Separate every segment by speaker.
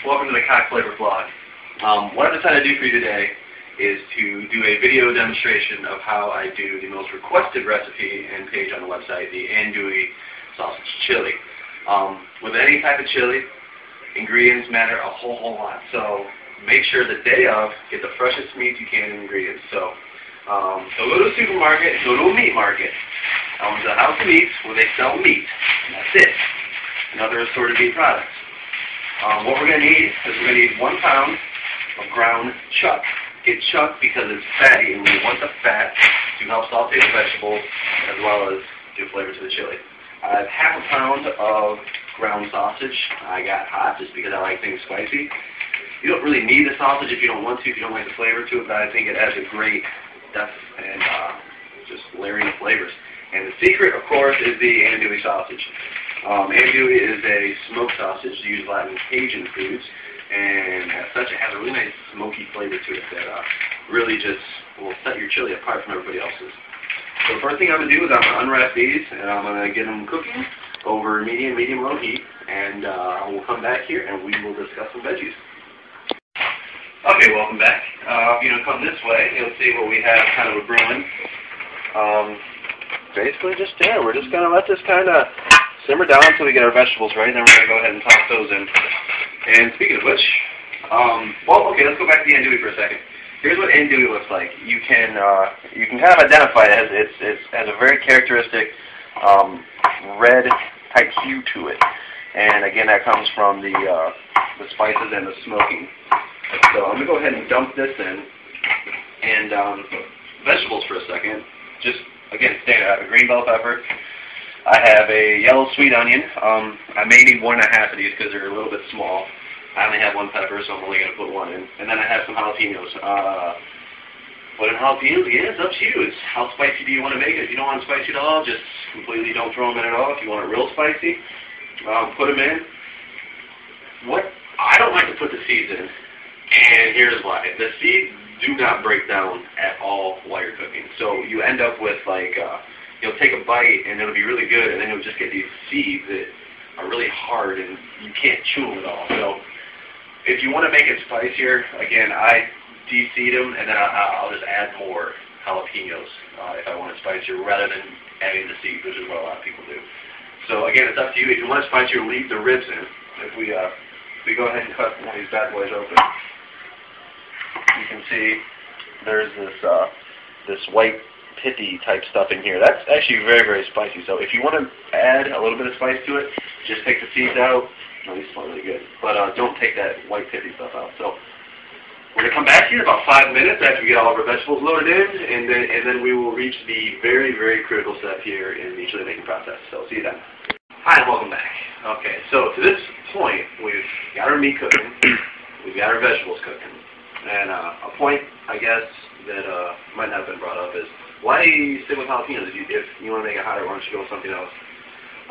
Speaker 1: Welcome to the Cock Flavor Vlog. What I've decided to do for you today is to do a video demonstration of how I do the most requested recipe and page on the website, the andouille sausage chili. With any type of chili, ingredients matter a whole lot. So make sure the day of, get the freshest meat you can in ingredients. So go to a supermarket, go to a meat market. To the House of Meats where they sell meat. And that's it. And other assorted meat products. What we're going to need is we're going to need 1 pound of ground chuck. Get chuck because it's fatty, and we want the fat to help saute the vegetables as well as give flavor to the chili. I have half a pound of ground sausage. I got hot just because I like things spicy. You don't really need the sausage if you don't want to, if you don't like the flavor to it, but I think it adds a great depth and just layering of flavors. And the secret, of course, is the andouille sausage. Andouille is a smoked sausage used a lot in Cajun foods, and as such, it has a really nice smoky flavor to it that really just will set your chili apart from everybody else's. So the first thing I'm going to do is I'm going to unwrap these, and I'm going to get them cooking over medium-low heat, and we'll come back here and we will discuss some veggies. Okay, welcome back. If you don't come this way, you'll see what we have kind of a brewing. Basically just there. We're just going to let this kind of simmer down until we get our vegetables ready, then we're going to go ahead and toss those in. And speaking of which, okay, let's go back to the andouille for a second. Here's what andouille looks like. You can kind of identify it as it has a very characteristic red type hue to it. And again, that comes from the spices and the smoking. So I'm going to go ahead and dump this in. And vegetables for a second. Just, again, standard. I have a green bell pepper. I have a yellow sweet onion. I may need 1.5 of these because they're a little bit small. I only have 1 pepper, so I'm only going to put 1 in. And then I have some jalapenos. What in jalapenos? Yeah, it's up to you. It's how spicy do you want to make it. If you don't want it spicy at all, just completely don't throw them in at all. If you want it real spicy, put them in. I don't like to put the seeds in, and here's why. The seeds do not break down at all while you're cooking. So you end up with like, you'll take a bite and it'll be really good, and then you'll just get these seeds that are really hard and you can't chew them at all. So if you want to make it spicier, again, I de-seed them and then I'll just add more jalapenos if I want it spicier rather than adding the seeds, which is what a lot of people do. So again, it's up to you. If you want it spicier, leave the ribs in. If we go ahead and cut one of these bad boys open, you can see there's this white pithy type stuff in here. That's actually very spicy. So if you want to add a little bit of spice to it, just take the seeds out. No, these smell really good. But don't take that white pithy stuff out. So we're going to come back here in about 5 minutes after we get all of our vegetables loaded in, and then we will reach the very critical step here in the chili making process. So see you then. Hi, and welcome back. Okay, so to this point, we've got our meat cooking, we've got our vegetables cooking. And a point, I guess, that might not have been brought up is, why stick with jalapenos? If you want to make it hotter, why don't you go with something else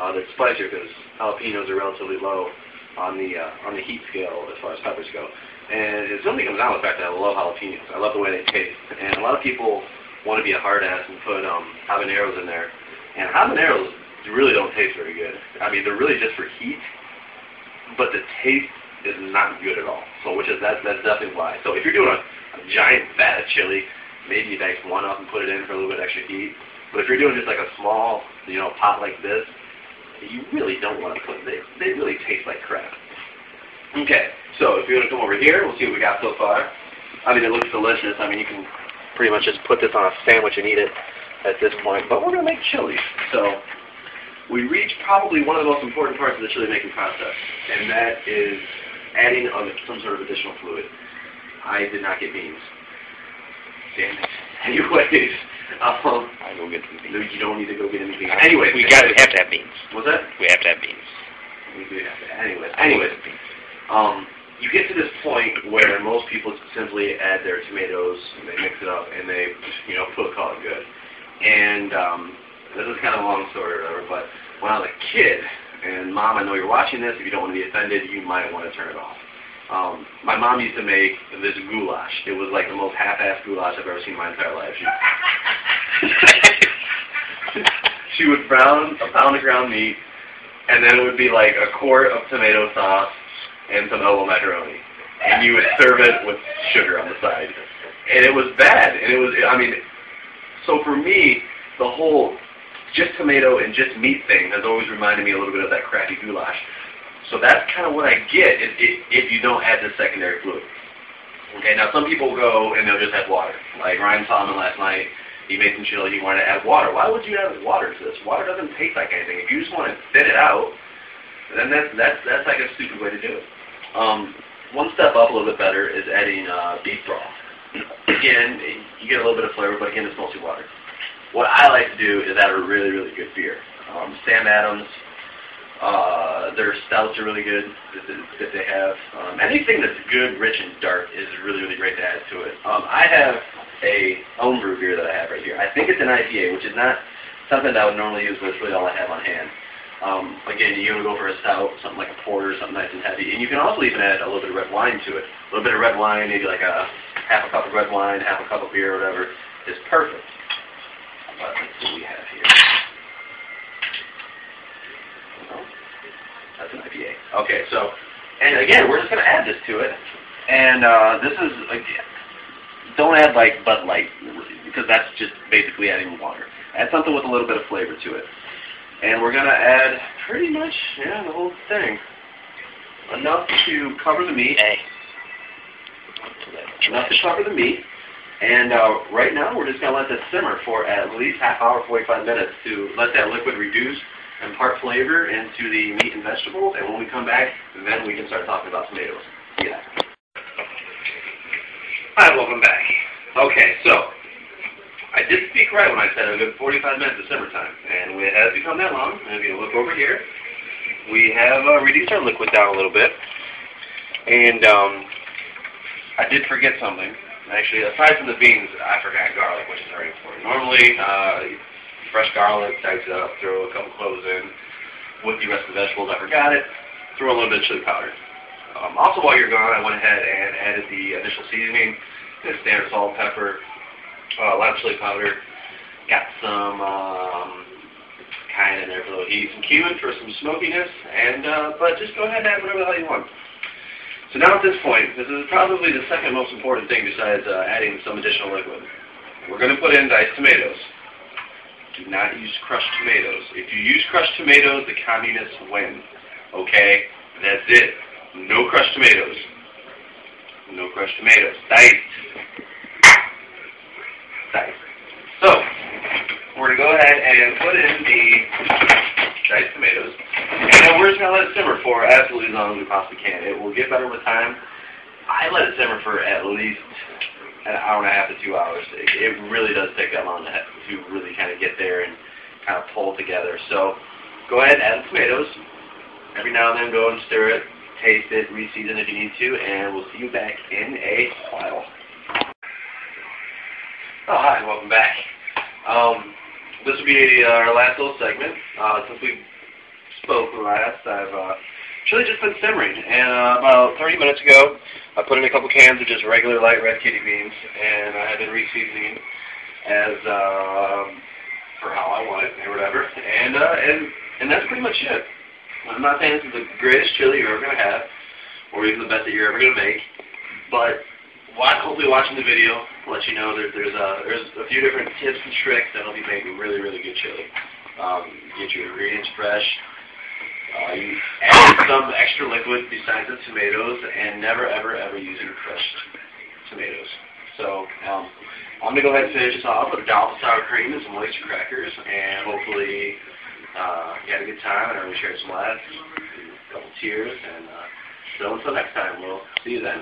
Speaker 1: that's spicier? Because jalapenos are relatively low on the heat scale as far as peppers go. And it only comes down to the fact that I love jalapenos. I love the way they taste. And a lot of people want to be a hard ass and put habaneros in there. And habaneros really don't taste very good. I mean, they're really just for heat, but the taste is not good at all. So that's definitely why. So if you're doing a giant vat of chili, maybe you dice one up and put it in for a little bit extra heat. But if you're doing just like a small, pot like this, you really don't want to put them. They really taste like crap. Okay, so if you want to come over here, we'll see what we got so far. I mean, it looks delicious. I mean, you can pretty much just put this on a sandwich and eat it at this point. But we're going to make chili. So we reach probably one of the most important parts of the chili making process, and that is adding some sort of additional fluid. I did not get beans. Damn it. Anyways,
Speaker 2: I go get some beans.
Speaker 1: No, you don't need to go get any beans. Anyways,
Speaker 2: we have to have beans.
Speaker 1: What's that?
Speaker 2: We have to have beans.
Speaker 1: We do have to. Anyways, you get to this point where most people simply add their tomatoes, and they mix it up, and they, call it good. And this is kind of a long story or whatever, but when I was a kid, and Mom, I know you're watching this, if you don't want to be offended, you might want to turn it off. My mom used to make this goulash. It was like the most half-assed goulash I've ever seen in my entire life. She would brown a pound of ground meat, and then it would be like a quart of tomato sauce, and some elbow macaroni. And you would serve it with sugar on the side. And it was bad. And it was, I mean, so for me, the whole just tomato and just meat thing has always reminded me a little bit of that crappy goulash. So that's kind of what I get if you don't add this secondary fluid. Okay, now some people go and they'll just add water. Like Ryan Solomon last night, he made some chili, he wanted to add water. Why would you add water to this? Water doesn't taste like anything. If you just want to thin it out, then that's like a stupid way to do it. One step up a little bit better is adding beef broth. Again, you get a little bit of flavor, but again, it's mostly water. What I like to do is add a really, really good beer. Sam Adams, their stouts are really good that they have. Anything that's good, rich, and dark is really, really great to add to it. I have a homebrew beer that I have right here. I think it's an IPA, which is not something that I would normally use, but it's really all I have on hand. Again, you want to go for a stout, something like a porter, something nice and heavy. And you can also even add a little bit of red wine to it. A little bit of red wine, maybe like a half a cup of red wine, half a cup of beer, whatever, is perfect. But let's see what we have here. That's an IPA. Okay, so, and again, we're just going to add this to it. And this is, again, don't add like Bud Light, because that's just basically adding water. Add something with a little bit of flavor to it. And we're going to add pretty much, the whole thing. Enough to cover the meat. Enough to cover the meat. And right now, we're just going to let this simmer for at least half hour, 45 minutes to let that liquid reduce, impart flavor into the meat and vegetables. And when we come back, then we can start talking about tomatoes. Yeah. Hi, welcome back. Okay, so I did speak right when I said a good 45 minutes of simmer time, and it has become that long. And if you look over here, we have reduced our liquid down a little bit, and I did forget something. Actually, aside from the beans, I forgot garlic, which is very important. Normally, fresh garlic, dice it up, throw a couple cloves in with the rest of the vegetables. I forgot it. Throw a little bit of chili powder. Also, while you're gone, I went ahead and added the initial seasoning, the standard salt, pepper, a lot of chili powder. Got some cayenne in there for a little heat, some cumin for some smokiness, and but just go ahead and add whatever the hell you want. So now at this point, this is probably the second most important thing besides adding some additional liquid. We're going to put in diced tomatoes. Do not use crushed tomatoes. If you use crushed tomatoes, the communists win. Okay? That's it. No crushed tomatoes. No crushed tomatoes. Diced. Diced. So, we're going to go ahead and put in the diced tomatoes. And we're just going to let it simmer for absolutely as long as we possibly can. It will get better with time. I let it simmer for at least an hour and a half to 2 hours. It really does take that long to really kind of get there and kind of pull together. So go ahead and add the tomatoes. Every now and then go and stir it, taste it, re-season if you need to, and we'll see you back in a while. Oh, hi, welcome back. This will be our last little segment. Since we spoke last, I've actually just been simmering, and about 30 minutes ago, I put in a couple cans of just regular light red kidney beans, and I have been re-seasoning as for how I want it or whatever, and that's pretty much it. I'm not saying this is the greatest chili you're ever going to have, or even the best that you're ever going to make, but hopefully watching the video will let you know that there's a few different tips and tricks that will be making really, really good chili. Get your ingredients fresh. You add some extra liquid besides the tomatoes, and never, ever, ever use your crushed tomatoes. So I'm going to go ahead and finish this off with a dollop of sour cream and some oyster crackers, and hopefully you had a good time, and everyone shared some laughs, a couple tears, and so until next time, we'll see you then.